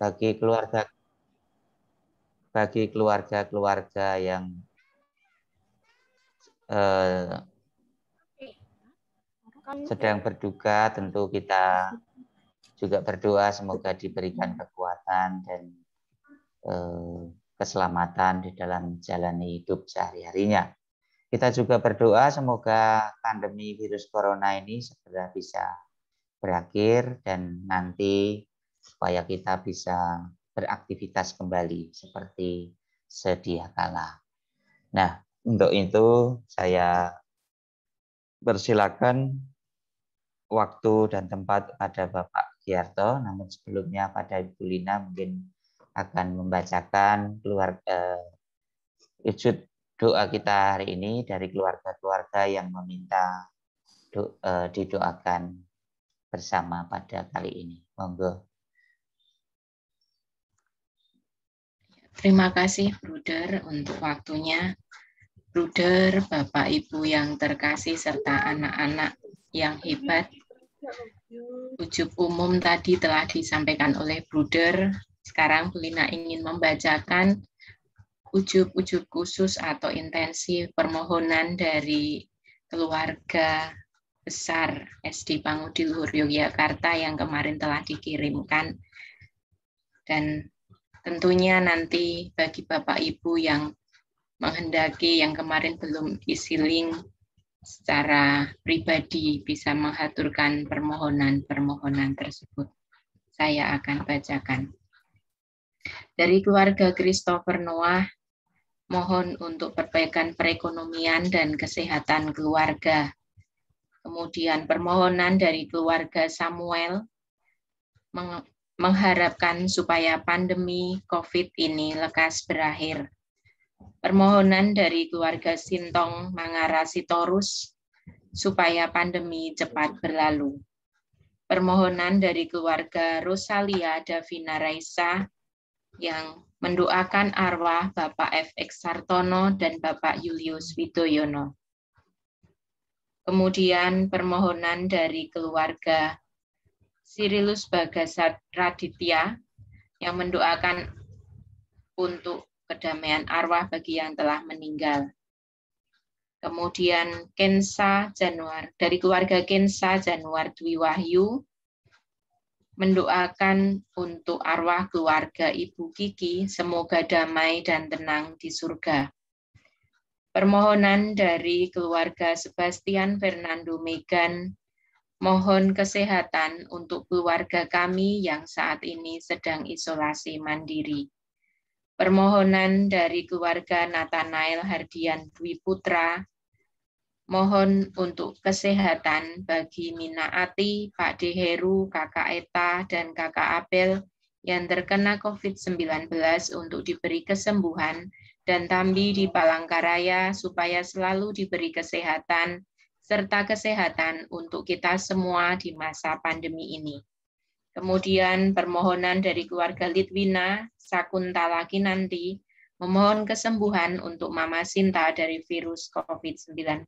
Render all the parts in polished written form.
bagi keluarga yang sedang berduka, tentu kita juga berdoa semoga diberikan kekuatan dan keselamatan di dalam menjalani hidup sehari-harinya. Kita juga berdoa semoga pandemi virus corona ini segera bisa berakhir dan nanti supaya kita bisa beraktivitas kembali seperti sedia kala. Nah, untuk itu saya persilakan waktu dan tempat pada Bapak Giarto, namun sebelumnya pada Ibu Lina mungkin akan membacakan wujud doa kita hari ini dari keluarga-keluarga yang meminta didoakan bersama pada kali ini. Monggo. Terima kasih, Bruder, untuk waktunya. Bruder, Bapak Ibu yang terkasih, serta anak-anak yang hebat. Ujub umum tadi telah disampaikan oleh Bruder. Sekarang Bu Lina ingin membacakan ujub-ujub khusus atau intensi permohonan dari keluarga besar SD Pangudi Luhur Yogyakarta yang kemarin telah dikirimkan. Dan tentunya nanti bagi Bapak Ibu yang menghendaki yang kemarin belum isi link secara pribadi bisa mengaturkan permohonan tersebut. Saya akan bacakan. Dari keluarga Christopher Noah, mohon untuk perbaikan perekonomian dan kesehatan keluarga. Kemudian permohonan dari keluarga Samuel, mengharapkan supaya pandemi COVID ini lekas berakhir. Permohonan dari keluarga Sintong Mangara Sitorus supaya pandemi cepat berlalu. Permohonan dari keluarga Rosalia Davina Raisa yang mendoakan arwah Bapak FX Sartono dan Bapak Julius Widoyono. Kemudian permohonan dari keluarga Sirilus Bagasat Raditya yang mendoakan untuk kedamaian arwah bagi yang telah meninggal. Kemudian dari keluarga Kensa Januar Dwi Wahyu mendoakan untuk arwah keluarga Ibu Kiki semoga damai dan tenang di surga. Permohonan dari keluarga Sebastian Fernando Megan, mohon kesehatan untuk keluarga kami yang saat ini sedang isolasi mandiri. Permohonan dari keluarga Nathanael Hardian Dwi Putra, mohon untuk kesehatan bagi Mina Ati, Pak Deheru, Kakak Eta, dan Kakak Abel yang terkena COVID-19 untuk diberi kesembuhan dan Tambi di Palangkaraya supaya selalu diberi kesehatan serta kesehatan untuk kita semua di masa pandemi ini. Kemudian permohonan dari keluarga Litwina, Sakuntala Kinanti, memohon kesembuhan untuk Mama Sinta dari virus COVID-19.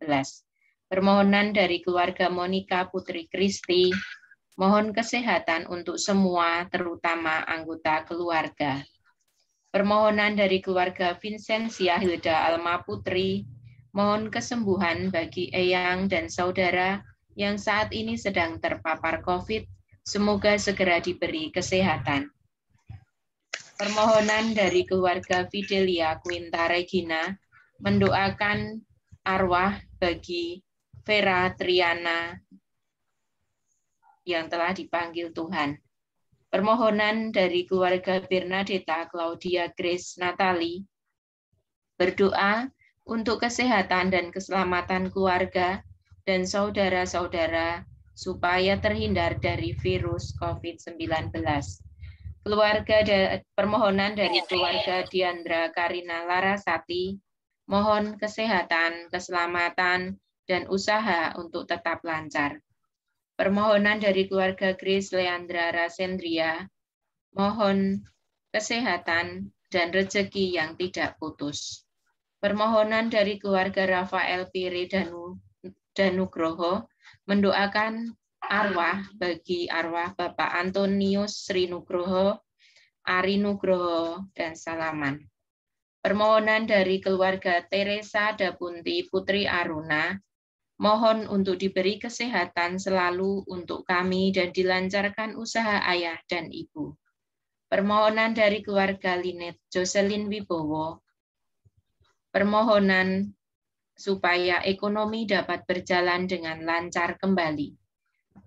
Permohonan dari keluarga Monica Putri Kristi, mohon kesehatan untuk semua, terutama anggota keluarga. Permohonan dari keluarga Vincentia Hilda Alma Putri, mohon kesembuhan bagi eyang dan saudara yang saat ini sedang terpapar COVID, semoga segera diberi kesehatan. Permohonan dari keluarga Fidelia Quinta Regina mendoakan arwah bagi Vera Triana yang telah dipanggil Tuhan. Permohonan dari keluarga Bernadetta Claudia Grace Natali berdoa untuk kesehatan dan keselamatan keluarga dan saudara-saudara supaya terhindar dari virus COVID-19. Permohonan dari keluarga Diandra Karina Larasati, mohon kesehatan, keselamatan, dan usaha untuk tetap lancar. Permohonan dari keluarga Grace Leandra Rasendria, mohon kesehatan dan rezeki yang tidak putus. Permohonan dari keluarga Rafael Pire Danugroho mendoakan arwah bagi arwah Bapak Antonius Sri Nugroho, Ari Nugroho, dan Salaman. Permohonan dari keluarga Teresa Dapunti Putri Aruna, mohon untuk diberi kesehatan selalu untuk kami dan dilancarkan usaha ayah dan ibu. Permohonan dari keluarga Linet Jocelyn Wibowo, permohonan supaya ekonomi dapat berjalan dengan lancar kembali.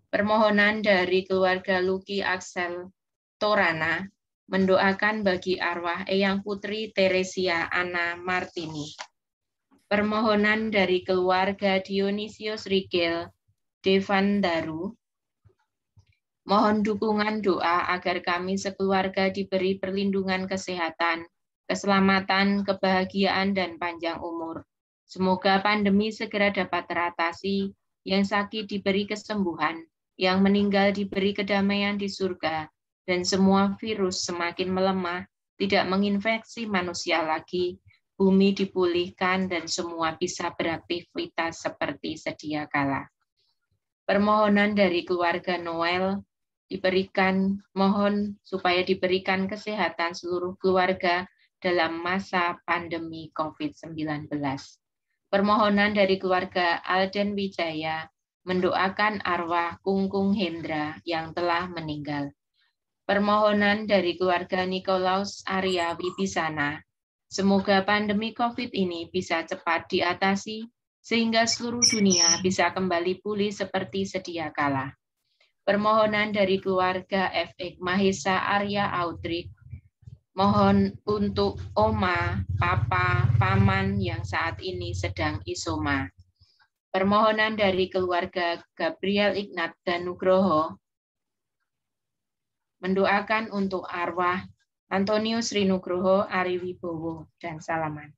Permohonan dari keluarga Luki Axel Torana, mendoakan bagi arwah Eyang Putri Teresia Anna Martini. Permohonan dari keluarga Dionisius Rigel Devandaru, mohon dukungan doa agar kami sekeluarga diberi perlindungan kesehatan, keselamatan, kebahagiaan, dan panjang umur. Semoga pandemi segera dapat teratasi, yang sakit diberi kesembuhan, yang meninggal diberi kedamaian di surga, dan semua virus semakin melemah, tidak menginfeksi manusia lagi, bumi dipulihkan, dan semua bisa beraktivitas seperti sedia kala. Permohonan dari keluarga Noel, mohon supaya diberikan kesehatan seluruh keluarga dalam masa pandemi COVID-19. Permohonan dari keluarga Alden Wijaya, mendoakan arwah Kungkung Hendra yang telah meninggal. Permohonan dari keluarga Nikolaus Arya Wibisana, semoga pandemi COVID ini bisa cepat diatasi, sehingga seluruh dunia bisa kembali pulih seperti sedia kala. Permohonan dari keluarga F.X. Mahesa Arya Audrik, mohon untuk Oma, Papa, Paman yang saat ini sedang isoma. Permohonan dari keluarga Gabriel Ignat dan Nugroho, mendoakan untuk arwah Antonius Rinugroho, Ari Wibowo, dan Salaman.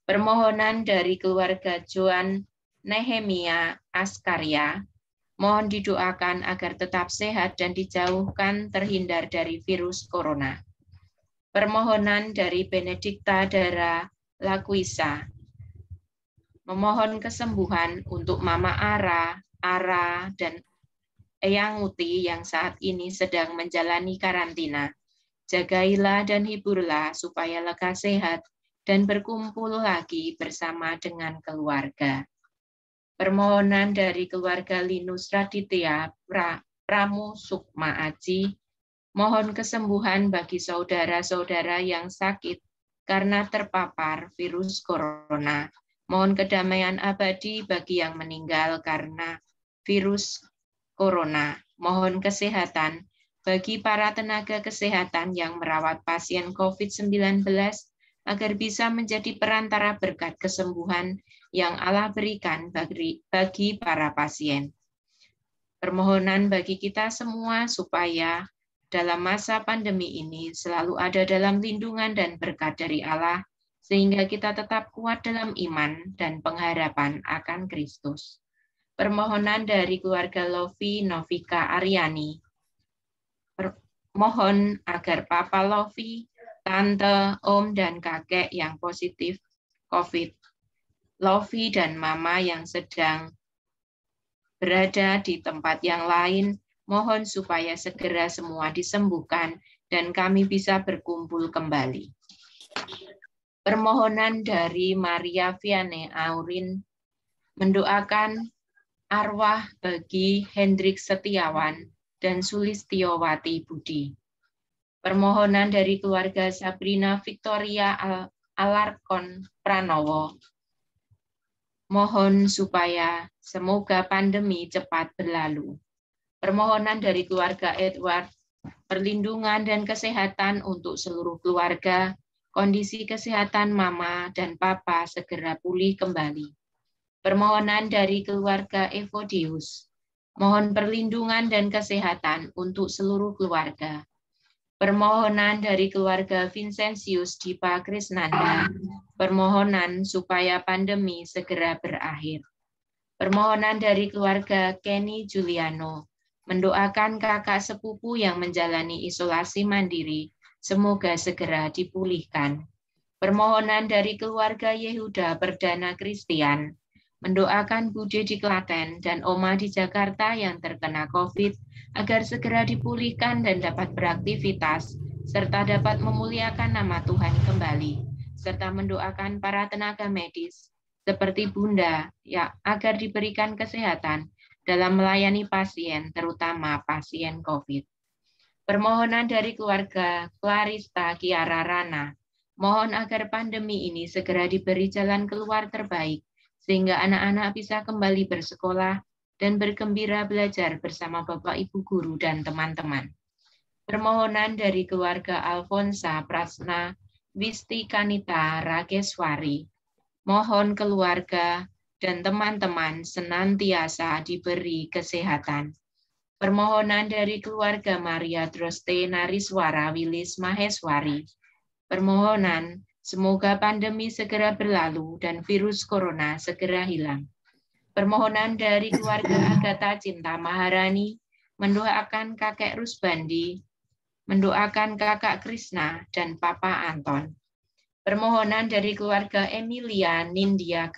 Permohonan dari keluarga Joan Nehemia Askarya, mohon didoakan agar tetap sehat dan dijauhkan terhindar dari virus corona. Permohonan dari Benedikta Dara Lakuisa, memohon kesembuhan untuk Mama Ara, dan Eyang Uti yang saat ini sedang menjalani karantina. Jagailah dan hiburlah supaya lekas sehat dan berkumpul lagi bersama dengan keluarga. Permohonan dari keluarga Linus Raditya Pramu Sukma Aji, mohon kesembuhan bagi saudara-saudara yang sakit karena terpapar virus corona. Mohon kedamaian abadi bagi yang meninggal karena virus corona. Mohon kesehatan bagi para tenaga kesehatan yang merawat pasien COVID-19 agar bisa menjadi perantara berkat kesembuhan yang Allah berikan bagi para pasien. Permohonan bagi kita semua supaya dalam masa pandemi ini selalu ada dalam lindungan dan berkat dari Allah, sehingga kita tetap kuat dalam iman dan pengharapan akan Kristus. Permohonan dari keluarga Lovi Novika Aryani, mohon agar Papa Lovi, Tante, Om, dan Kakek yang positif COVID, Lovi dan Mama yang sedang berada di tempat yang lain, mohon supaya segera semua disembuhkan dan kami bisa berkumpul kembali. Permohonan dari Maria Viane Aurin, mendoakan arwah bagi Hendrik Setiawan dan Sulistiowati Budi. Permohonan dari keluarga Sabrina Victoria Alarkon Pranowo, mohon supaya semoga pandemi cepat berlalu. Permohonan dari keluarga Edward, perlindungan dan kesehatan untuk seluruh keluarga, kondisi kesehatan Mama dan Papa segera pulih kembali. Permohonan dari keluarga Evodius, mohon perlindungan dan kesehatan untuk seluruh keluarga. Permohonan dari keluarga Vincentius Dipa Krisnanda, permohonan supaya pandemi segera berakhir. Permohonan dari keluarga Kenny Juliano, mendoakan kakak sepupu yang menjalani isolasi mandiri, semoga segera dipulihkan. Permohonan dari keluarga Yehuda Perdana Kristian, mendoakan Bude di Klaten dan Oma di Jakarta yang terkena COVID, agar segera dipulihkan dan dapat beraktivitas serta dapat memuliakan nama Tuhan kembali, serta mendoakan para tenaga medis seperti Bunda ya agar diberikan kesehatan dalam melayani pasien, terutama pasien COVID. Permohonan dari keluarga Clarista Kiara Rana, mohon agar pandemi ini segera diberi jalan keluar terbaik, sehingga anak-anak bisa kembali bersekolah dan bergembira belajar bersama Bapak Ibu guru dan teman-teman. Permohonan dari keluarga Alfonsa Prasna Wisti Kanita Rageswari, mohon keluarga dan teman-teman senantiasa diberi kesehatan. Permohonan dari keluarga Maria Droste Nariswara Wilis Maheswari. Permohonan semoga pandemi segera berlalu dan virus corona segera hilang. Permohonan dari keluarga Agatha Cinta Maharani mendoakan kakek Rusbandi, mendoakan kakak Krishna dan Papa Anton. Permohonan dari keluarga Emilia Nindya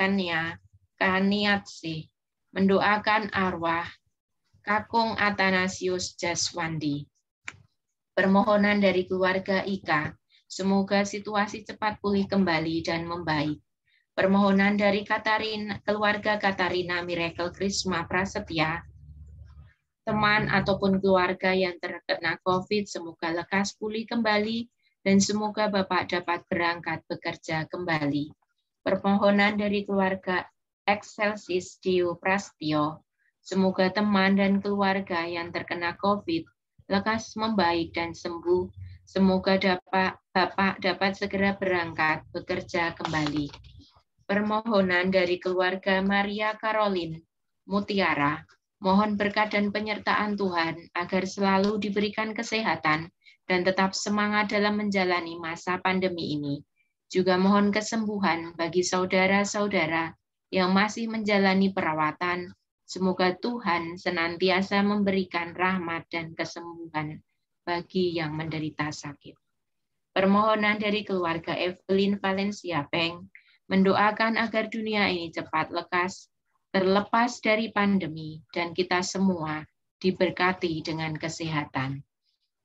Kaniatsi mendoakan arwah Kakung Athanasius Jaswandi. Permohonan dari keluarga Ika, semoga situasi cepat pulih kembali dan membaik. Permohonan dari keluarga Katarina Miracle Krisma Prasetya, teman ataupun keluarga yang terkena COVID, semoga lekas pulih kembali dan semoga Bapak dapat berangkat bekerja kembali. Permohonan dari keluarga Excelsis Dio Prastio, semoga teman dan keluarga yang terkena COVID lekas membaik dan sembuh. Semoga Bapak dapat segera berangkat bekerja kembali. Permohonan dari keluarga Maria Caroline Mutiara, mohon berkat dan penyertaan Tuhan agar selalu diberikan kesehatan dan tetap semangat dalam menjalani masa pandemi ini. Juga mohon kesembuhan bagi saudara-saudara yang masih menjalani perawatan. Semoga Tuhan senantiasa memberikan rahmat dan kesembuhan bagi yang menderita sakit. Permohonan dari keluarga Evelyn Valencia Peng mendoakan agar dunia ini cepat terlepas dari pandemi dan kita semua diberkati dengan kesehatan.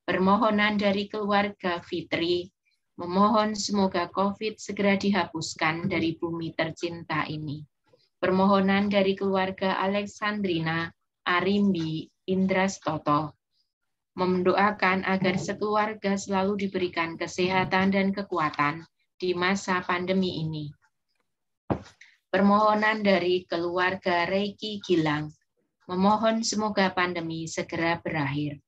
Permohonan dari keluarga Fitri memohon semoga COVID segera dihapuskan dari bumi tercinta ini. Permohonan dari keluarga Alexandrina Arimbi Indrastoto mendoakan agar sekeluarga selalu diberikan kesehatan dan kekuatan di masa pandemi ini. Permohonan dari keluarga Reiki Gilang memohon semoga pandemi segera berakhir.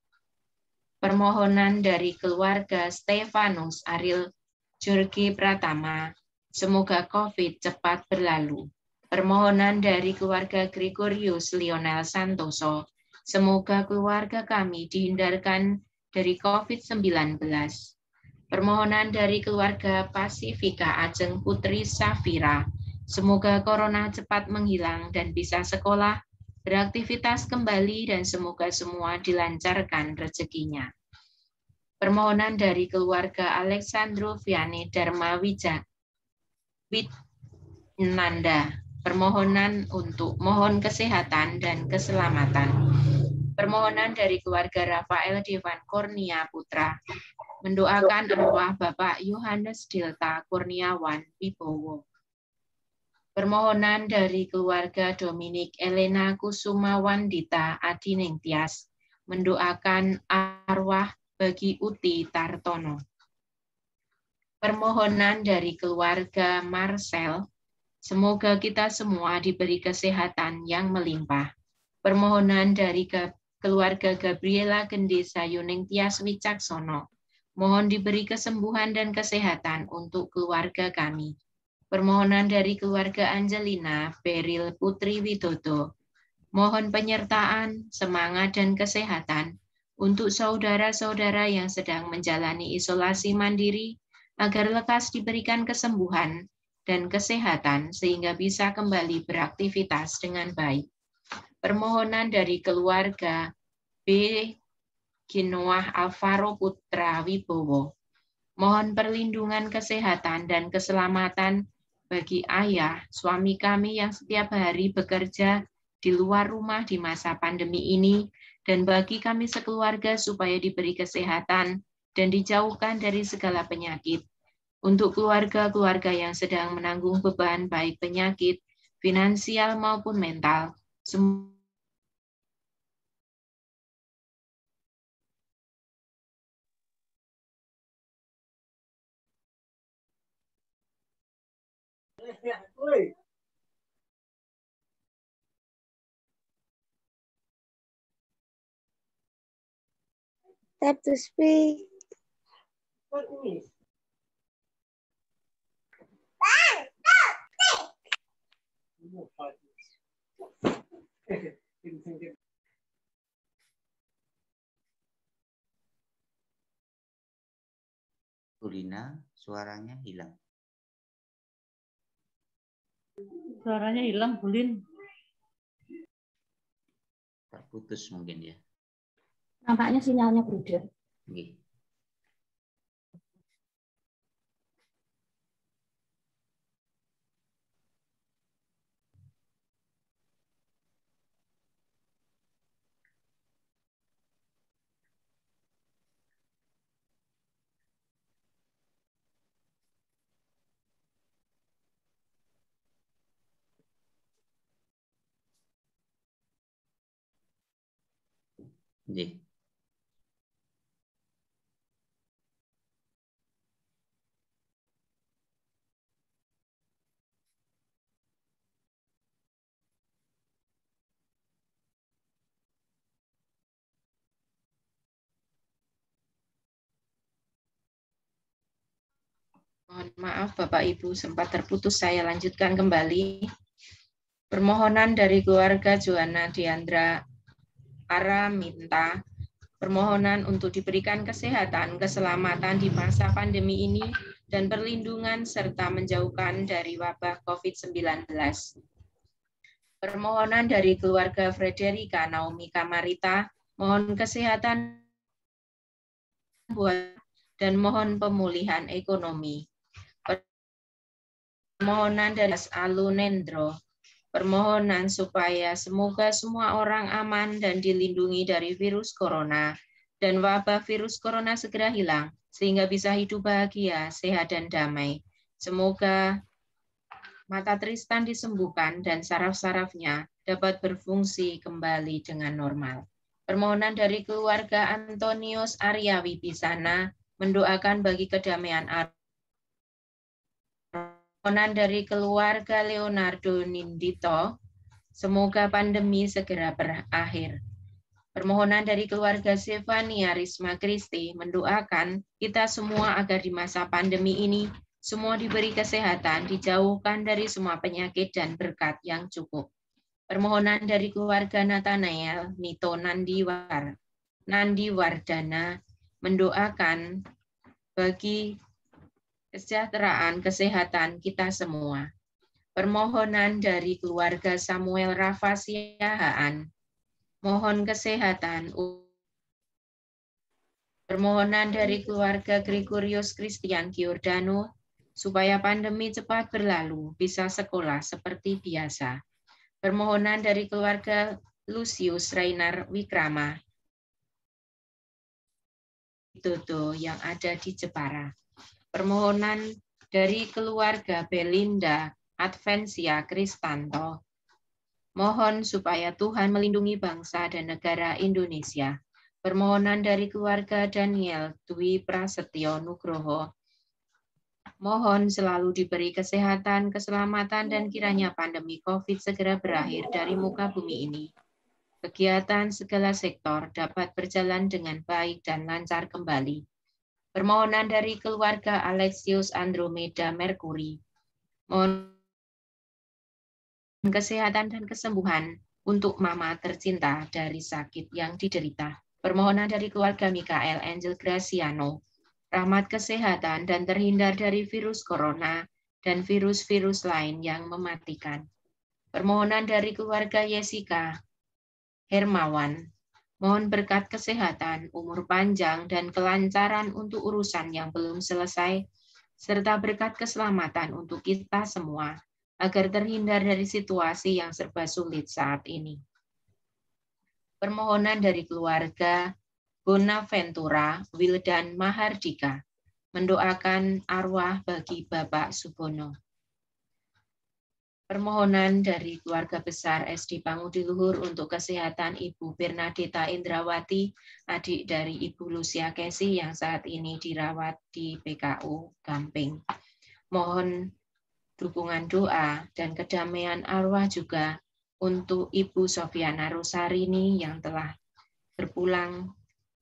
Permohonan dari keluarga Stefanus Ariel Jurgi Pratama, semoga COVID cepat berlalu. Permohonan dari keluarga Gregorius Lionel Santoso, semoga keluarga kami dihindarkan dari COVID-19. Permohonan dari keluarga Pasifika Ajeng Putri Safira, semoga corona cepat menghilang dan bisa sekolah, beraktivitas kembali, dan semoga semua dilancarkan rezekinya. Permohonan dari keluarga Alexandro Vianney Dharma Widnanda, permohonan untuk mohon kesehatan dan keselamatan. Permohonan dari keluarga Rafael Devan Kurnia Putra, mendoakan arwah Bapak Yohanes Delta Kurniawan Wibowo. Permohonan dari keluarga Dominik Elena Kusuma Wandita Adining Tias, mendoakan arwah bagi Uti Tartono. Permohonan dari keluarga Marcel, semoga kita semua diberi kesehatan yang melimpah. Permohonan dari keluarga Gabriela Gendesa Yuning Tias Wicaksono, mohon diberi kesembuhan dan kesehatan untuk keluarga kami. Permohonan dari keluarga Angelina Beril Putri Widodo, mohon penyertaan, semangat, dan kesehatan untuk saudara-saudara yang sedang menjalani isolasi mandiri, agar lekas diberikan kesembuhan dan kesehatan sehingga bisa kembali beraktivitas dengan baik. Permohonan dari keluarga B. Ginoah Alvaro Putra Wibowo, mohon perlindungan kesehatan dan keselamatan bagi ayah, suami kami yang setiap hari bekerja di luar rumah di masa pandemi ini, dan bagi kami sekeluarga supaya diberi kesehatan dan dijauhkan dari segala penyakit. Untuk keluarga-keluarga yang sedang menanggung beban baik penyakit, finansial maupun mental, Tap to speak. Bulina, suaranya hilang. Suaranya hilang, Bulin. Terputus mungkin ya. Nampaknya sinyalnya bruder. Oke. Oke. mohon maaf Bapak Ibu sempat terputus, saya lanjutkan kembali. Permohonan dari keluarga Joanna Diandra Araminta, permohonan untuk diberikan kesehatan, keselamatan di masa pandemi ini, dan perlindungan serta menjauhkan dari wabah COVID-19. Permohonan dari keluarga Frederica Naomi Kamarita, mohon kesehatan dan mohon pemulihan ekonomi. Permohonan dari Alunendro, permohonan supaya semoga semua orang aman dan dilindungi dari virus corona dan wabah virus corona segera hilang sehingga bisa hidup bahagia, sehat dan damai. Semoga mata Tristan disembuhkan dan saraf-sarafnya dapat berfungsi kembali dengan normal. Permohonan dari keluarga Antonius Arya Wibisana mendoakan bagi kedamaian permohonan dari keluarga Leonardo Nindito, semoga pandemi segera berakhir. Permohonan dari keluarga Stefania Risma Kristi mendoakan kita semua agar di masa pandemi ini semua diberi kesehatan, dijauhkan dari semua penyakit dan berkat yang cukup. Permohonan dari keluarga Nathanael Nito Nandiwardana mendoakan bagi kesejahteraan kesehatan kita semua. Permohonan dari keluarga Samuel Rafa Siahaan, mohon kesehatan. Permohonan dari keluarga Gregorius Christian Giordano, supaya pandemi cepat berlalu, bisa sekolah seperti biasa. Permohonan dari keluarga Lucius Rainar Wikrama, Dodo yang ada di Jepara. Permohonan dari keluarga Belinda Advensia Kristanto, mohon supaya Tuhan melindungi bangsa dan negara Indonesia. Permohonan dari keluarga Daniel Dwi Prasetyo Nugroho, mohon selalu diberi kesehatan, keselamatan, dan kiranya pandemi COVID segera berakhir dari muka bumi ini. Kegiatan segala sektor dapat berjalan dengan baik dan lancar kembali. Permohonan dari keluarga Alexius Andromeda Mercury, mohon kesehatan dan kesembuhan untuk mama tercinta dari sakit yang diderita. Permohonan dari keluarga Mikael Angel Graciano, rahmat kesehatan dan terhindar dari virus corona dan virus-virus lain yang mematikan. Permohonan dari keluarga Jessica Hermawan, mohon berkat kesehatan, umur panjang, dan kelancaran untuk urusan yang belum selesai, serta berkat keselamatan untuk kita semua, agar terhindar dari situasi yang serba sulit saat ini. Permohonan dari keluarga Bonaventura Wildan Mahardika mendoakan arwah bagi Bapak Subono. Permohonan dari keluarga besar SD Pangudiluhur untuk kesehatan Ibu Bernadeta Indrawati, adik dari Ibu Lucia Kesi yang saat ini dirawat di PKU Gamping. Mohon dukungan doa dan kedamaian arwah juga untuk Ibu Sofiana Rosarini yang telah berpulang,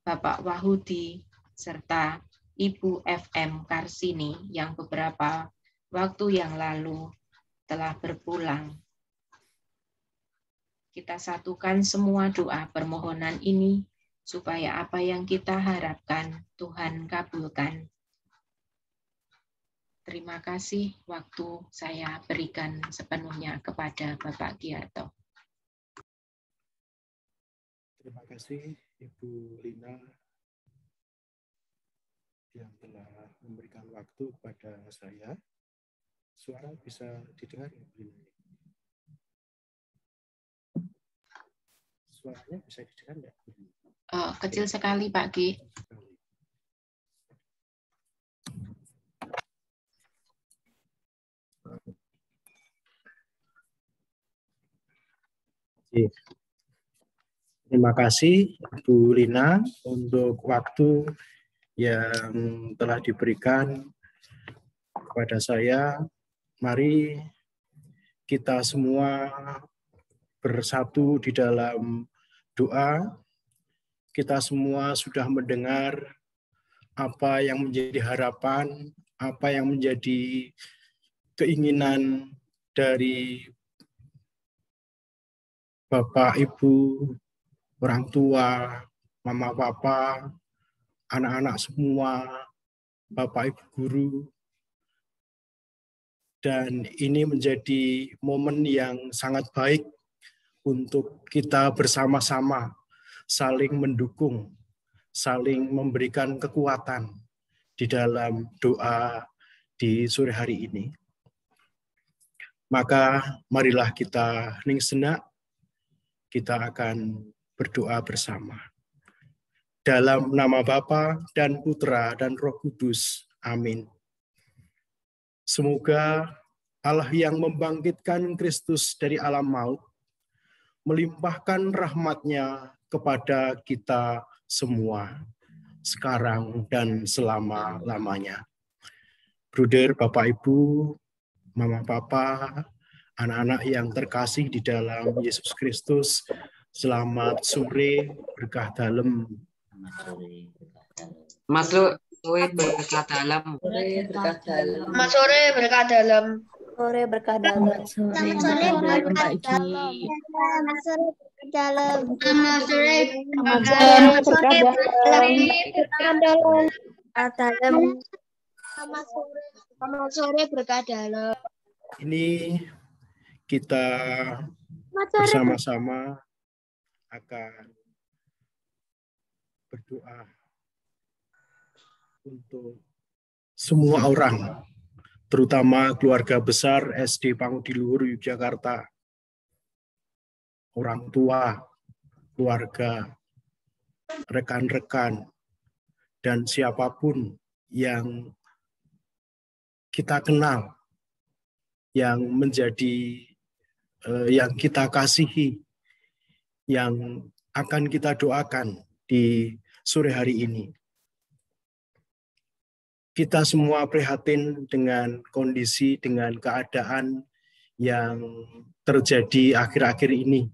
Bapak Wahudi, serta Ibu FM Karsini yang beberapa waktu yang lalu telah berpulang. Kita satukan semua doa permohonan ini supaya apa yang kita harapkan Tuhan kabulkan. Terima kasih, waktu saya berikan sepenuhnya kepada Bapak Giarto. Terima kasih Ibu Lina yang telah memberikan waktu kepada saya. Suara bisa didengar ya, Bu Lina? Suaranya bisa didengar ya? Kecil sekali Pak Gi. Terima kasih Bu Lina untuk waktu yang telah diberikan kepada saya. Mari kita semua bersatu di dalam doa. Kita semua sudah mendengar apa yang menjadi harapan, apa yang menjadi keinginan dari Bapak, Ibu, orang tua, mama, papa, anak-anak semua, Bapak, Ibu guru. Dan ini menjadi momen yang sangat baik untuk kita bersama-sama saling mendukung, saling memberikan kekuatan di dalam doa di sore hari ini. Maka marilah kita hening senak, kita akan berdoa bersama. Dalam nama Bapa dan Putra dan Roh Kudus. Amin. Semoga Allah yang membangkitkan Kristus dari alam maut, melimpahkan rahmat-Nya kepada kita semua, sekarang dan selama-lamanya. Bruder, Bapak, Ibu, Mama, Papa, anak-anak yang terkasih di dalam Yesus Kristus, selamat sore, berkah dalem. Masuk berkah dalam. Selamat sore berkah dalam. Sore berkah dalam. Selamat sore berkah dalam. Selamat sore berkah dalam. Selamat sore berkah dalam. Selamat sore berkah dalam. Ini kita bersama-sama akan berdoa untuk semua orang, terutama keluarga besar SD Pangudiluhur Yogyakarta, orang tua, keluarga, rekan-rekan, dan siapapun yang kita kenal, yang menjadi, yang kita kasihi, yang akan kita doakan di sore hari ini. Kita semua prihatin dengan kondisi, dengan keadaan yang terjadi akhir-akhir ini,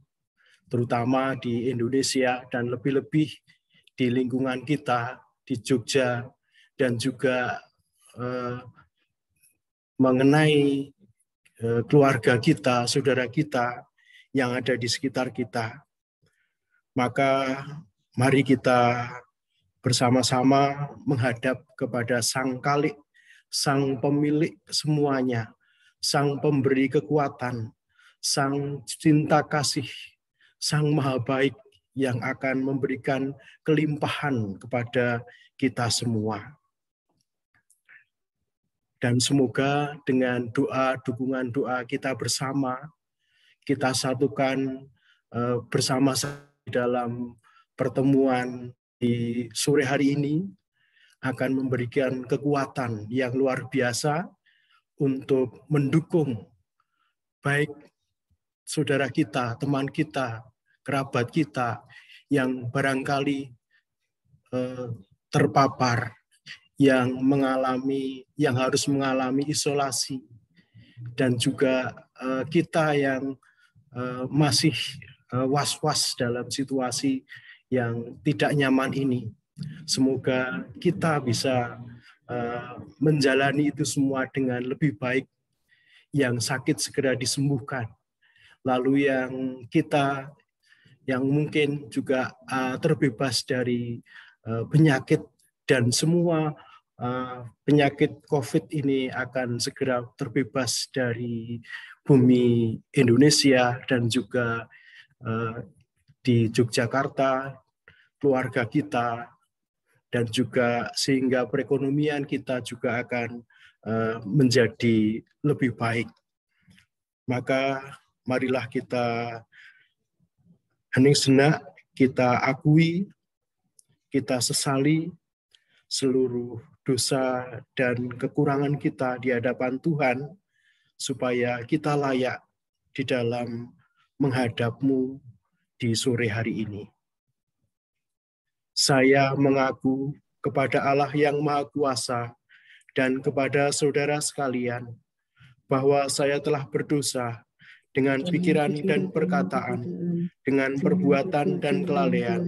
terutama di Indonesia dan lebih-lebih di lingkungan kita, di Jogja, dan juga mengenai keluarga kita, saudara kita yang ada di sekitar kita. Maka mari kita bersama-sama menghadap kepada Sang Khalik, Sang Pemilik semuanya, Sang Pemberi kekuatan, Sang Cinta Kasih, Sang Maha Baik yang akan memberikan kelimpahan kepada kita semua. Dan semoga dengan doa, dukungan doa kita bersama, kita satukan bersama dalam pertemuan sore hari ini akan memberikan kekuatan yang luar biasa untuk mendukung baik saudara kita, teman kita, kerabat kita yang barangkali terpapar, yang harus mengalami isolasi, dan juga kita yang masih was-was dalam situasi yang tidak nyaman ini. Semoga kita bisa menjalani itu semua dengan lebih baik, yang sakit segera disembuhkan. Lalu yang mungkin juga terbebas dari penyakit, dan semua penyakit COVID ini akan segera terbebas dari bumi Indonesia dan juga di Yogyakarta, keluarga kita, dan juga sehingga perekonomian kita juga akan menjadi lebih baik. Maka marilah kita hening sejenak, kita akui, kita sesali seluruh dosa dan kekurangan kita di hadapan Tuhan, supaya kita layak di dalam menghadap-Mu di sore hari ini. Saya mengaku kepada Allah yang Maha Kuasa dan kepada saudara sekalian, bahwa saya telah berdosa dengan pikiran dan perkataan, dengan perbuatan dan kelalaian.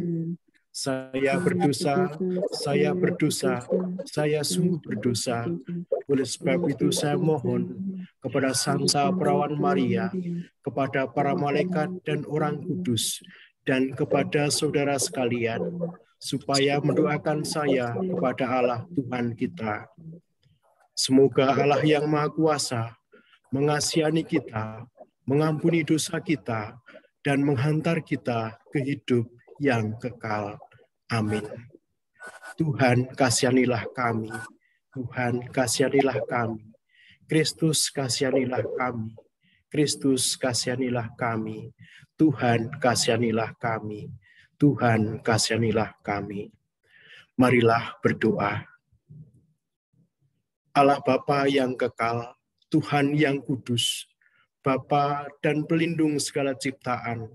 Saya berdosa, saya sungguh berdosa. Oleh sebab itu saya mohon kepada Santa Perawan Maria, kepada para malaikat dan orang kudus, dan kepada saudara sekalian, supaya mendoakan saya kepada Allah Tuhan kita. Semoga Allah yang Maha Kuasa mengasihani kita, mengampuni dosa kita, dan menghantar kita ke hidup yang kekal. Amin. Tuhan, kasihanilah kami. Tuhan, kasihanilah kami. Kristus, kasihanilah kami. Kristus, kasihanilah kami. Tuhan, kasihanilah kami. Tuhan, kasihanilah kami. Marilah berdoa. Allah Bapa yang kekal, Tuhan yang kudus, Bapa dan pelindung segala ciptaan,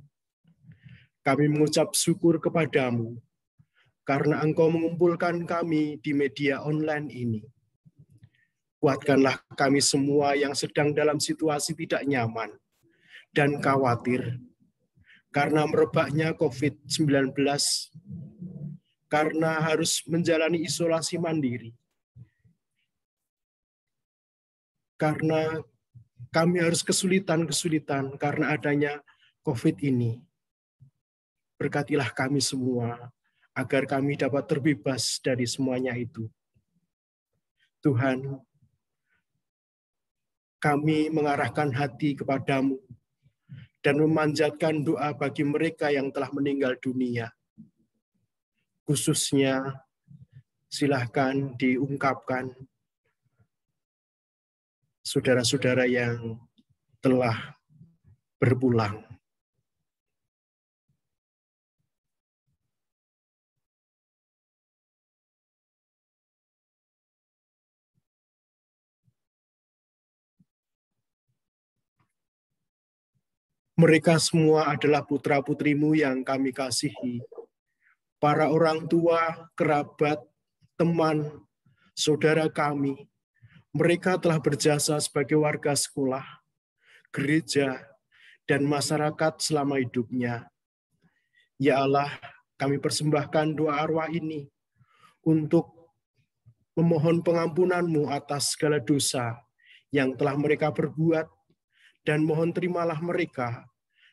kami mengucap syukur kepadamu karena Engkau mengumpulkan kami di media online ini. Kuatkanlah kami semua yang sedang dalam situasi tidak nyaman dan khawatir karena merebaknya COVID-19, karena harus menjalani isolasi mandiri, karena kami harus kesulitan karena adanya COVID ini. Berkatilah kami semua, agar kami dapat terbebas dari semuanya itu. Tuhan, kami mengarahkan hati kepadamu dan memanjatkan doa bagi mereka yang telah meninggal dunia. Khususnya, silahkan diungkapkan saudara-saudara yang telah berpulang. Mereka semua adalah putra-putrimu yang kami kasihi. Para orang tua, kerabat, teman, saudara kami, mereka telah berjasa sebagai warga sekolah, gereja, dan masyarakat selama hidupnya. Ya Allah, kami persembahkan doa arwah ini untuk memohon pengampunan-Mu atas segala dosa yang telah mereka perbuat, dan mohon terimalah mereka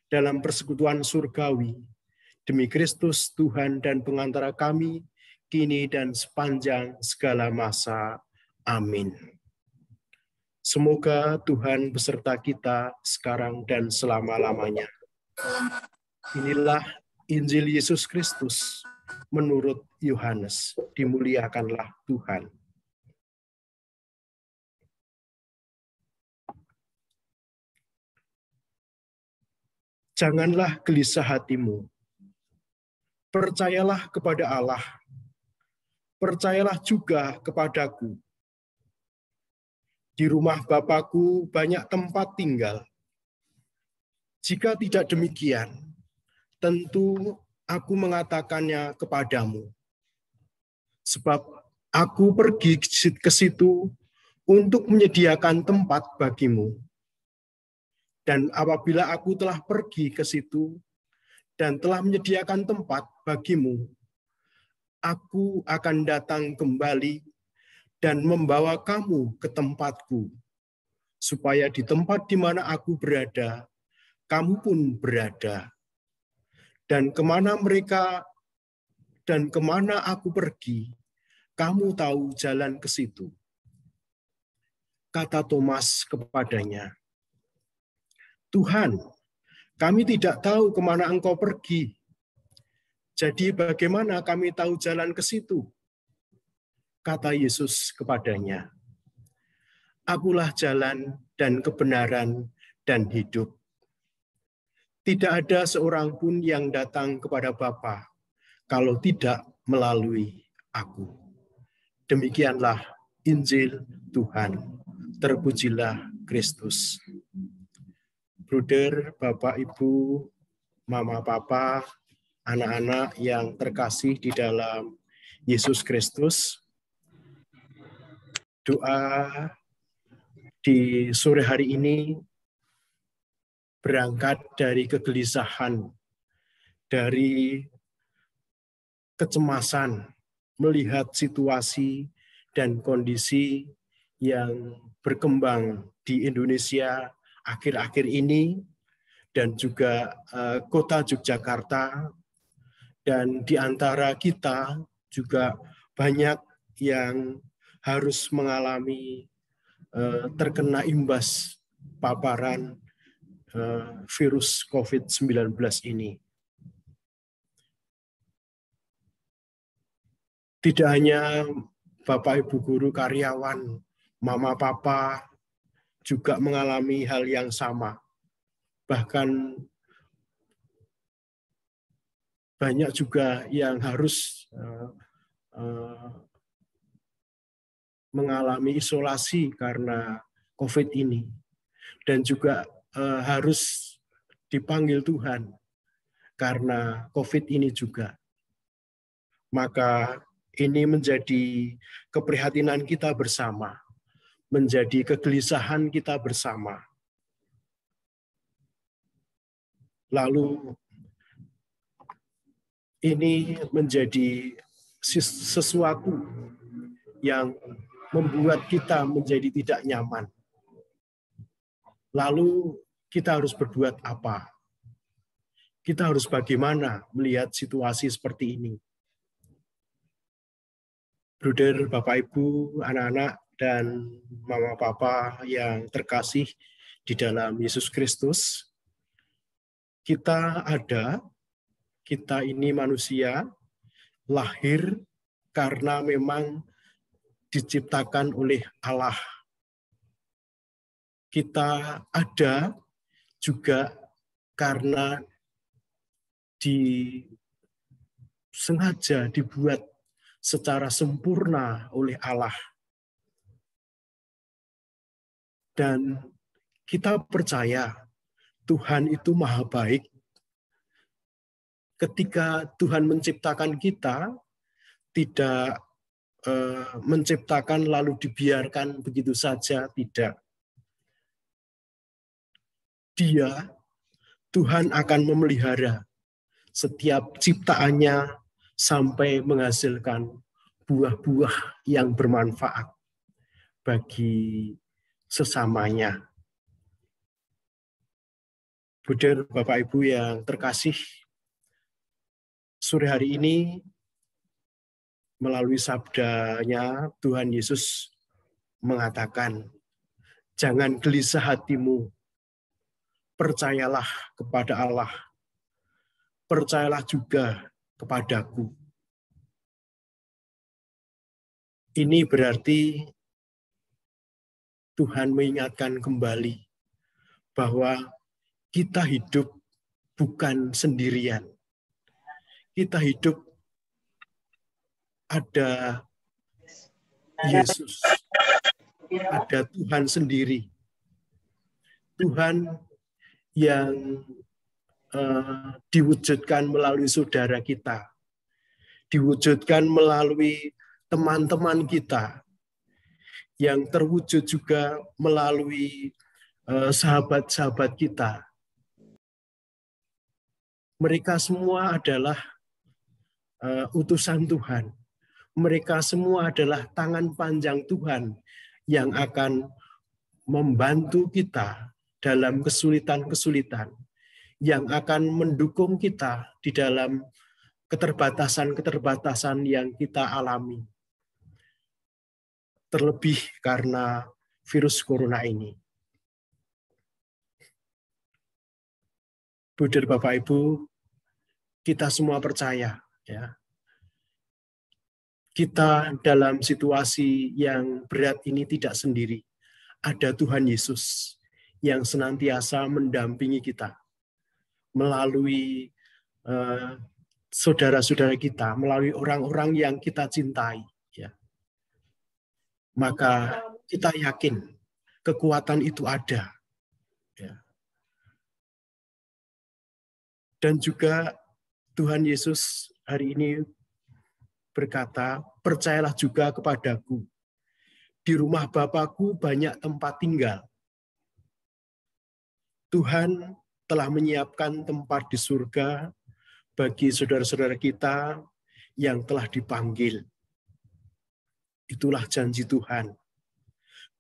dalam persekutuan surgawi, demi Kristus Tuhan dan pengantara kami, kini dan sepanjang segala masa. Amin. Semoga Tuhan beserta kita sekarang dan selama-lamanya. Inilah Injil Yesus Kristus menurut Yohanes. Dimuliakanlah Tuhan. Janganlah gelisah hatimu. Percayalah kepada Allah percayalah juga kepadaku. Di rumah Bapakku banyak tempat tinggal. Jika tidak demikian, tentu aku mengatakannya kepadamu. Sebab aku pergi ke situ untuk menyediakan tempat bagimu. Dan apabila aku telah pergi ke situ dan telah menyediakan tempat bagimu, aku akan datang kembali dan membawa kamu ke tempatku, supaya di tempat di mana aku berada, kamu pun berada. Dan kemana aku pergi, kamu tahu jalan ke situ. Kata Thomas kepadanya, Tuhan, kami tidak tahu kemana Engkau pergi. Jadi bagaimana kami tahu jalan ke situ? Kata Yesus kepadanya, Akulah jalan dan kebenaran dan hidup. Tidak ada seorang pun yang datang kepada Bapa kalau tidak melalui aku. Demikianlah Injil Tuhan. Terpujilah Kristus. Bruder, Bapak, Ibu, Mama, Papa, anak-anak yang terkasih di dalam Yesus Kristus, doa di sore hari ini berangkat dari kegelisahan, dari kecemasan melihat situasi dan kondisi yang berkembang di Indonesia akhir-akhir ini dan juga kota Yogyakarta, dan di antara kita juga banyak yang harus mengalami terkena imbas paparan virus COVID-19 ini. Tidak hanya Bapak, Ibu guru, karyawan, Mama, Papa juga mengalami hal yang sama. Bahkan banyak juga yang harus mengalami isolasi karena COVID ini. Dan juga harus dipanggil Tuhan karena COVID ini juga. Maka ini menjadi keprihatinan kita bersama, menjadi kegelisahan kita bersama. Lalu ini menjadi sesuatu yang membuat kita menjadi tidak nyaman. Lalu kita harus berbuat apa? Kita harus bagaimana melihat situasi seperti ini? Bruder, Bapak, Ibu, anak-anak, dan Mama, Papa yang terkasih di dalam Yesus Kristus, kita ini manusia, lahir karena memang diciptakan oleh Allah. Kita ada juga karena sengaja dibuat secara sempurna oleh Allah. Dan kita percaya Tuhan itu maha baik. Ketika Tuhan menciptakan kita, tidak menciptakan lalu dibiarkan begitu saja, tidak. Tuhan akan memelihara setiap ciptaannya sampai menghasilkan buah-buah yang bermanfaat bagi sesamanya. Bruder, Bapak, Ibu yang terkasih, sore hari ini melalui sabdanya Tuhan Yesus mengatakan, jangan gelisah hatimu, percayalah kepada Allah, percayalah juga kepadaku. Ini berarti Tuhan mengingatkan kembali bahwa kita hidup bukan sendirian. Kita hidup ada Yesus, ada Tuhan sendiri. Tuhan yang diwujudkan melalui saudara kita, diwujudkan melalui teman-teman kita, yang terwujud juga melalui sahabat-sahabat kita. Mereka semua adalah utusan Tuhan. Mereka semua adalah tangan panjang Tuhan yang akan membantu kita dalam kesulitan-kesulitan, yang akan mendukung kita di dalam keterbatasan-keterbatasan yang kita alami. Terlebih karena virus corona ini. Budi Bapak Ibu, kita semua percaya, ya, kita dalam situasi yang berat ini tidak sendiri. Ada Tuhan Yesus yang senantiasa mendampingi kita melalui saudara-saudara kita, melalui orang-orang yang kita cintai. Ya. Maka kita yakin kekuatan itu ada. Ya. Dan juga Tuhan Yesus hari ini berkata, percayalah juga kepadaku. Di rumah Bapakku banyak tempat tinggal. Tuhan telah menyiapkan tempat di surga bagi saudara-saudara kita yang telah dipanggil. Itulah janji Tuhan.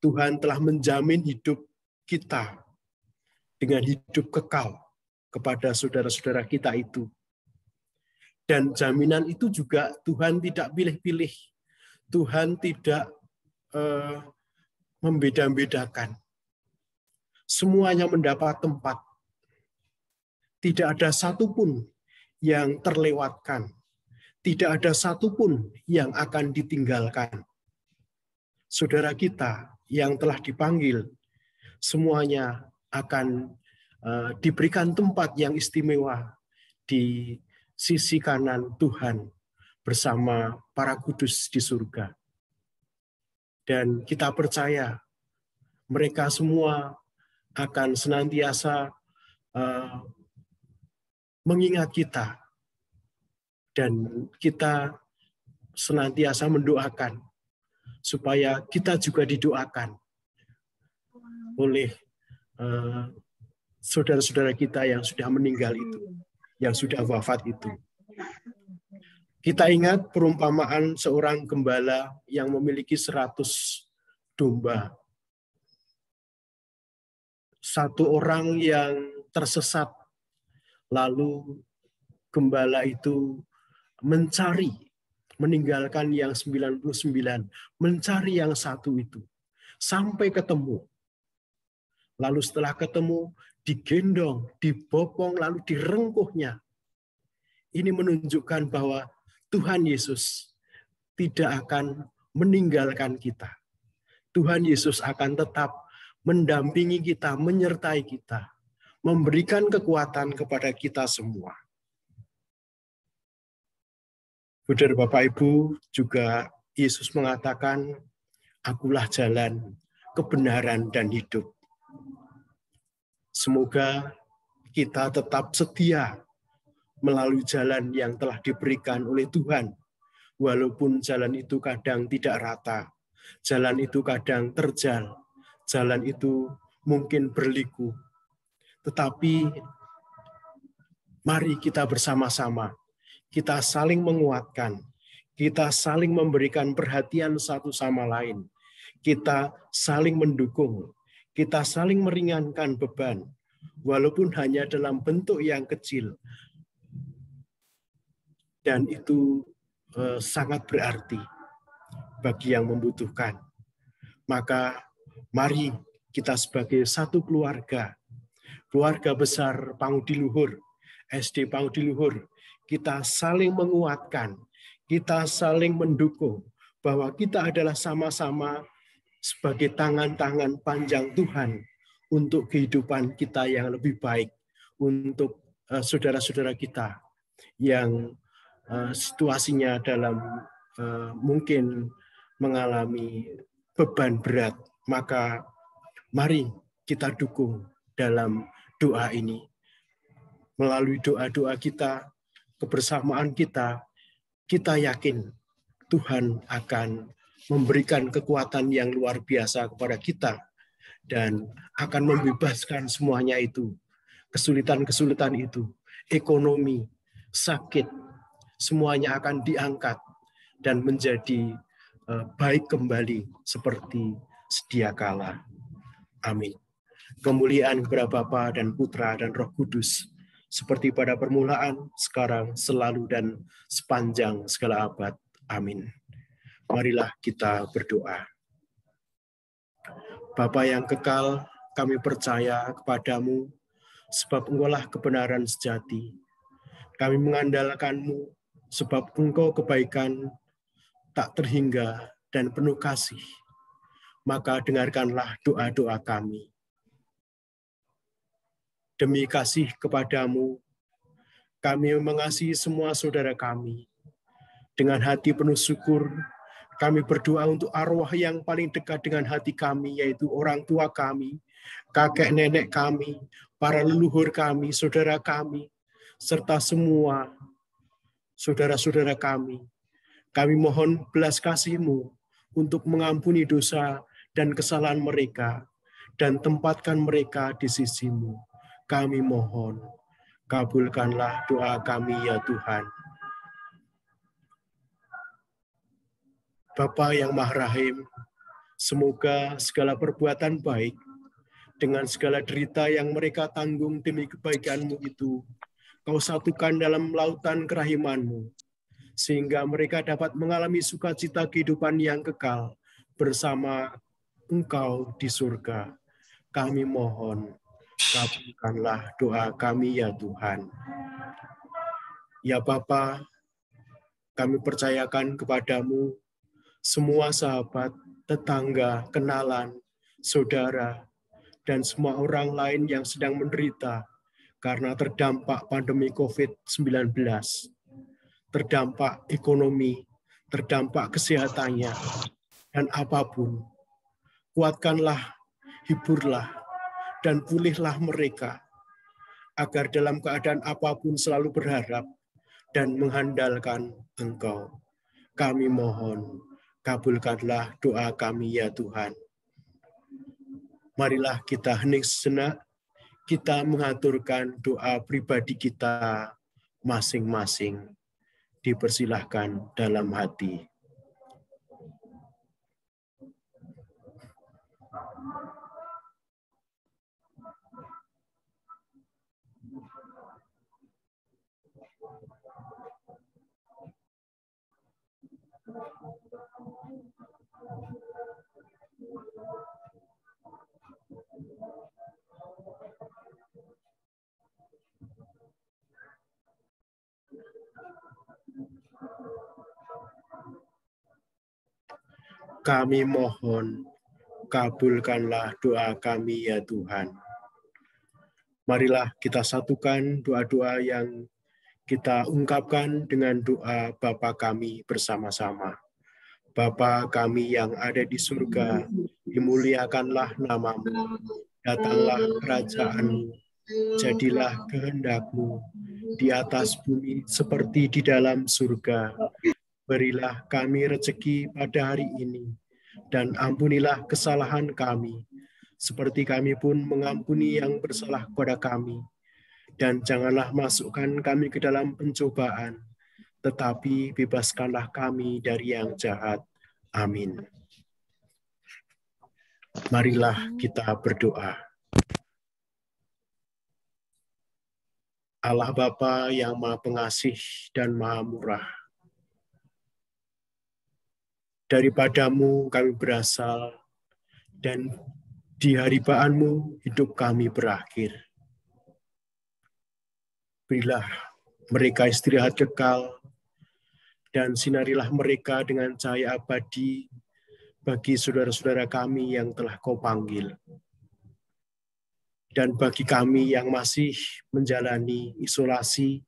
Tuhan telah menjamin hidup kita dengan hidup kekal kepada saudara-saudara kita itu. Dan jaminan itu juga Tuhan tidak pilih-pilih. Tuhan tidak membeda-bedakan. Semuanya mendapat tempat. Tidak ada satupun yang terlewatkan. Tidak ada satupun yang akan ditinggalkan. Saudara kita yang telah dipanggil, semuanya akan diberikan tempat yang istimewa di sisi kanan Tuhan bersama para kudus di surga. Dan kita percaya mereka semua akan senantiasa mengingat kita, dan kita senantiasa mendoakan supaya kita juga didoakan oleh saudara-saudara kita yang sudah meninggal itu, yang sudah wafat itu. Kita ingat perumpamaan seorang gembala yang memiliki 100 domba. Satu orang yang tersesat, lalu gembala itu mencari, meninggalkan yang 99, mencari yang satu itu, sampai ketemu. Lalu setelah ketemu, digendong, dibopong, lalu direngkuhnya. Ini menunjukkan bahwa Tuhan Yesus tidak akan meninggalkan kita. Tuhan Yesus akan tetap mendampingi kita, menyertai kita, memberikan kekuatan kepada kita semua. Saudara Bapak Ibu, juga Yesus mengatakan, akulah jalan, kebenaran, dan hidup. Semoga kita tetap setia melalui jalan yang telah diberikan oleh Tuhan. Walaupun jalan itu kadang tidak rata, jalan itu kadang terjal, jalan itu mungkin berliku. Tetapi mari kita bersama-sama, kita saling menguatkan, kita saling memberikan perhatian satu sama lain, kita saling mendukung, kita saling meringankan beban, walaupun hanya dalam bentuk yang kecil. Dan itu sangat berarti bagi yang membutuhkan. Maka mari kita sebagai satu keluarga, keluarga besar Pangudiluhur, SD Pangudiluhur, kita saling menguatkan, kita saling mendukung, bahwa kita adalah sama-sama sebagai tangan-tangan panjang Tuhan untuk kehidupan kita yang lebih baik, untuk saudara-saudara kita yang situasinya dalam mungkin mengalami beban berat, maka mari kita dukung dalam doa ini. Melalui doa-doa kita, kebersamaan kita, kita yakin Tuhan akan memberikan kekuatan yang luar biasa kepada kita dan akan membebaskan semuanya itu. Kesulitan-kesulitan itu, ekonomi, sakit, semuanya akan diangkat dan menjadi baik kembali seperti sedia kala. Amin. Kemuliaan kepada Bapa dan Putra dan Roh Kudus, seperti pada permulaan, sekarang, selalu, dan sepanjang segala abad. Amin. Marilah kita berdoa. Bapa yang kekal, kami percaya kepadamu, sebab Engkaulah kebenaran sejati. Kami mengandalkan-Mu, sebab Engkau kebaikan tak terhingga dan penuh kasih. Maka dengarkanlah doa-doa kami. Demi kasih kepadamu, kami mengasihi semua saudara kami. Dengan hati penuh syukur, kami berdoa untuk arwah yang paling dekat dengan hati kami, yaitu orang tua kami, kakek nenek kami, para leluhur kami, saudara kami, serta semua saudara-saudara kami. Kami mohon belas kasih-Mu untuk mengampuni dosa dan kesalahan mereka, dan tempatkan mereka di sisi-Mu. Kami mohon, kabulkanlah doa kami ya Tuhan. Bapa yang Maha Rahim, semoga segala perbuatan baik dengan segala derita yang mereka tanggung demi kebaikan-Mu itu, Kau satukan dalam lautan kerahiman-Mu, sehingga mereka dapat mengalami sukacita kehidupan yang kekal bersama Engkau di surga. Kami mohon, kabulkanlah doa kami ya Tuhan. Ya Bapa, kami percayakan kepadamu semua sahabat, tetangga, kenalan, saudara, dan semua orang lain yang sedang menderita karena terdampak pandemi COVID-19, terdampak ekonomi, terdampak kesehatannya, dan apapun. Kuatkanlah, hiburlah, dan pulihlah mereka, agar dalam keadaan apapun selalu berharap dan mengandalkan Engkau. Kami mohon, kabulkanlah doa kami ya Tuhan. Marilah kita hening sejenak, kita mengaturkan doa pribadi kita masing-masing. Dipersilahkan dalam hati. Kami mohon, kabulkanlah doa kami ya Tuhan. Marilah kita satukan doa-doa yang kita ungkapkan dengan doa Bapa kami bersama-sama. Bapa kami yang ada di surga, dimuliakanlah nama-Mu, datanglah kerajaan-Mu, jadilah kehendak-Mu di atas bumi seperti di dalam surga. Berilah kami rezeki pada hari ini, dan ampunilah kesalahan kami, seperti kami pun mengampuni yang bersalah kepada kami. Dan janganlah masukkan kami ke dalam pencobaan, tetapi bebaskanlah kami dari yang jahat. Amin. Marilah kita berdoa. Allah Bapa yang Maha Pengasih dan Maha Murah, daripada-Mu kami berasal, dan di haribaanmu hidup kami berakhir. Berilah mereka istirahat kekal, dan sinarilah mereka dengan cahaya abadi bagi saudara-saudara kami yang telah Kau panggil. Dan bagi kami yang masih menjalani isolasi,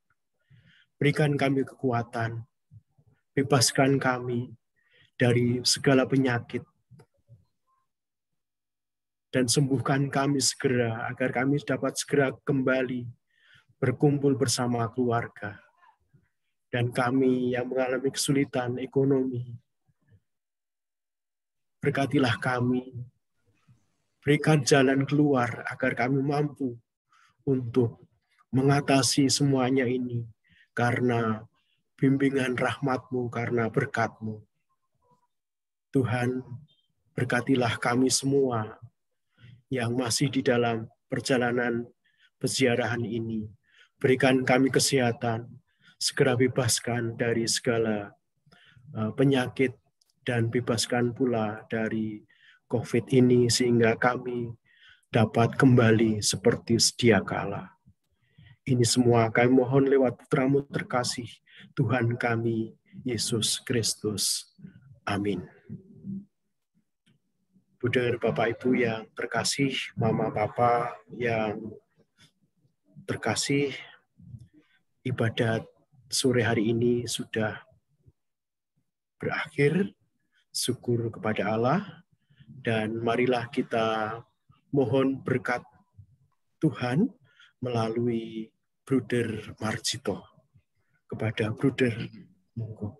berikan kami kekuatan, bebaskan kami, dari segala penyakit. Dan sembuhkan kami segera, agar kami dapat segera kembali berkumpul bersama keluarga. Dan kami yang mengalami kesulitan ekonomi, berkatilah kami, berikan jalan keluar agar kami mampu untuk mengatasi semuanya ini karena bimbingan rahmat-Mu, karena berkat-Mu. Tuhan, berkatilah kami semua yang masih di dalam perjalanan peziarahan ini. Berikan kami kesehatan, segera bebaskan dari segala penyakit, dan bebaskan pula dari COVID ini sehingga kami dapat kembali seperti sedia kala. Ini semua kami mohon lewat Putra-Mu terkasih, Tuhan kami, Yesus Kristus. Amin. Bunda, Bapak Ibu yang terkasih, Mama Papa yang terkasih, ibadat sore hari ini sudah berakhir. Syukur kepada Allah, dan marilah kita mohon berkat Tuhan melalui Bruder Marjito. Kepada Bruder, monggo.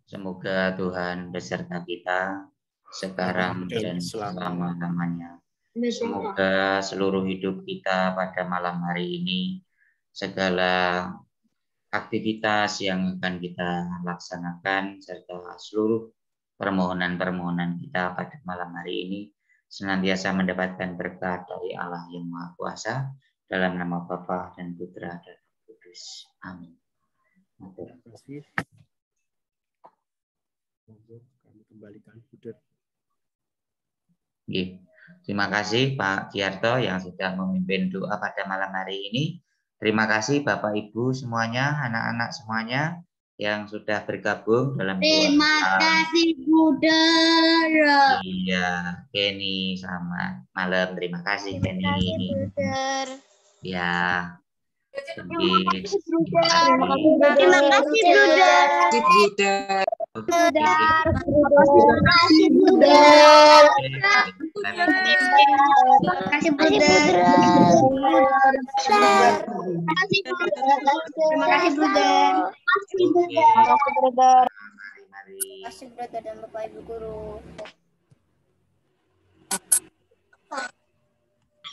Semoga Tuhan beserta kita sekarang dan selama-lamanya. Semoga seluruh hidup kita pada malam hari ini, segala aktivitas yang akan kita laksanakan, serta seluruh permohonan-permohonan kita pada malam hari ini senantiasa mendapatkan berkat dari Allah yang Maha Kuasa, dalam nama Bapa dan Putra dan Roh Kudus. Amin. Terima kasih. Kami kembalikan Bruder. Terima kasih Pak Giarto yang sudah memimpin doa pada malam hari ini. Terima kasih Bapak Ibu semuanya, anak-anak semuanya yang sudah bergabung dalam doa. Terima kasih Bruder. Iya, Kenny, selamat malam. Terima kasih Kenny. Terima kasih Bruder. Ya. Terima kasih Bruder. Terima kasih Bruder. Terima kasih Bruder. Terima kasih Bruder. Terima kasih Bruder. Terima kasih Bruder dan Bapak Ibu Guru.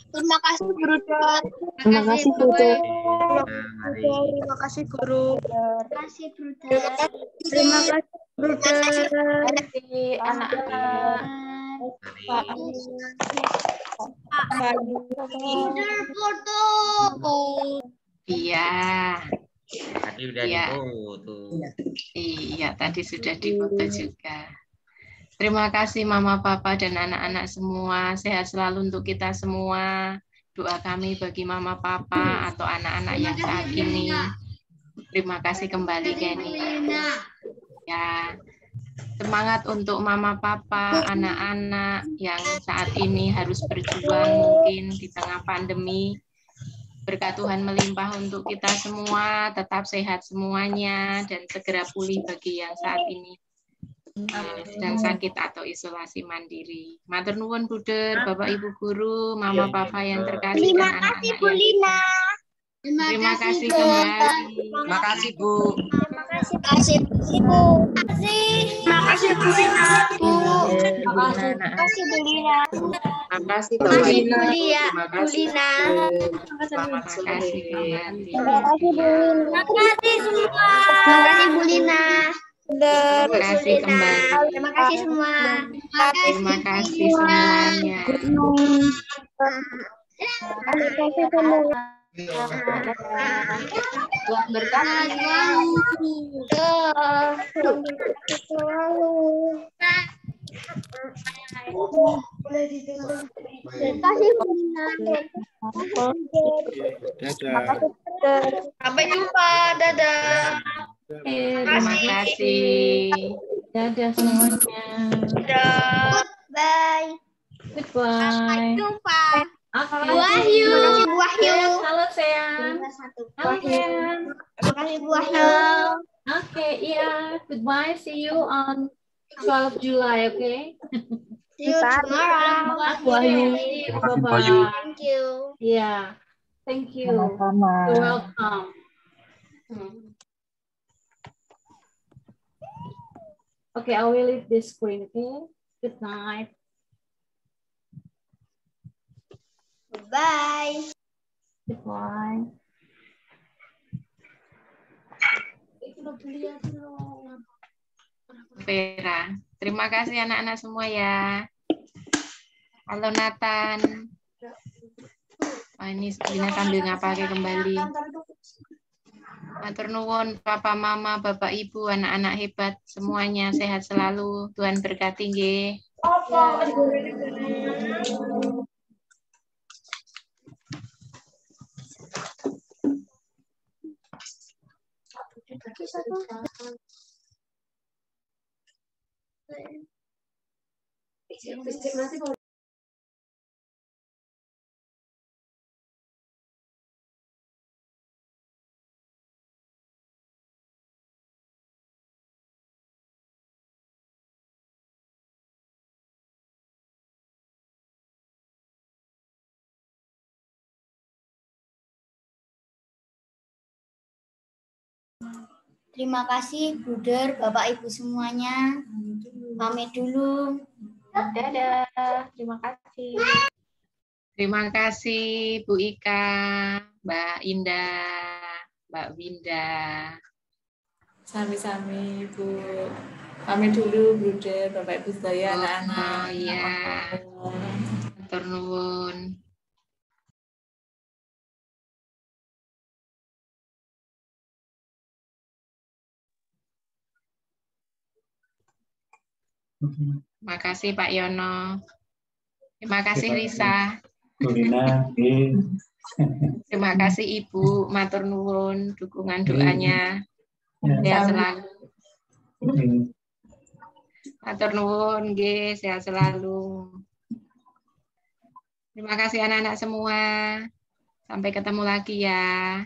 Terima kasih Bruder. Terima kasih Bruder. Terima kasih Guru. Terima kasih Bruder. Terima kasih Bruder. Anak-anak. Bruder foto. Iya. Tadi udah difoto. Iya, tadi sudah difoto juga. Terima kasih Mama, Papa, dan anak-anak semua. Sehat selalu untuk kita semua. Doa kami bagi Mama, Papa, atau anak-anak yang saat ini. Terima kasih kembali, Kenny. Ya, semangat untuk Mama, Papa, anak-anak yang saat ini harus berjuang mungkin di tengah pandemi. Berkat Tuhan melimpah untuk kita semua, tetap sehat semuanya, dan segera pulih bagi yang saat ini sedang sakit atau isolasi mandiri. Matur nuwun Bruder, Bapak Ibu Guru, Mama Papa yang terkasih dan anak-anak yang terima kasih kembali. Terima kasih Bu. Terima kasih Bu. Terima kasih Bu Lina. Terima kasih Bu Lina. Terima kasih Bu Terima Lina. kasih Bu Lina. Selamat Terima kasih sore. kembali. Terima kasih Bu Lina. Terima kasih semua. Terima kasih Bu Lina. Terima kasih kembali. Terima kasih semua. Terima kasih semuanya. Terima kasih semua. Tuhan berkati. Terima kasih Bu Lina. Dadah. Sampai jumpa. Dadah. Terima kasih. Dadah semuanya. Dadah. Bye. Sampai Goodbye. jumpa. Oke. Bu Wahyu. Terima kasih Bu Wahyu. Halo sayang. Halo sayang. Terima kasih Bu Wahyu. Oke, iya. Goodbye. See you on 12 July, okay? See you tomorrow. Aku Ayu. Terima kasih, Bu Bye-bye. Ayu. Thank you. Yeah, thank you. Sama-sama. You're welcome. Okay, I will leave this screen, okay? Good night. Bye. Goodbye. Vera. Terima kasih anak-anak semua ya. Halo Nathan. Oh, ini Dina sambil ngapake kembali. Matur nuwun Papa Mama, Bapak Ibu, anak-anak hebat semuanya sehat selalu. Tuhan berkati nggih. Terima kasih, Bruder, Bapak Ibu semuanya. Pamit dulu. Dadah. Terima kasih. Terima kasih Bu Ika, Mbak Indah, Mbak Winda. Sami-sami, Bu. Pamit dulu, Bruder, Bapak Ibu sekalian, anak-anak. Oh iya. Matur nuwun. Terima kasih Pak Yono. Terima kasih Risa. Terima kasih Ibu, matur nuwun dukungan doanya. Sehat selalu. Matur nuwun nggih, sehat selalu. Terima kasih anak-anak semua. Sampai ketemu lagi ya.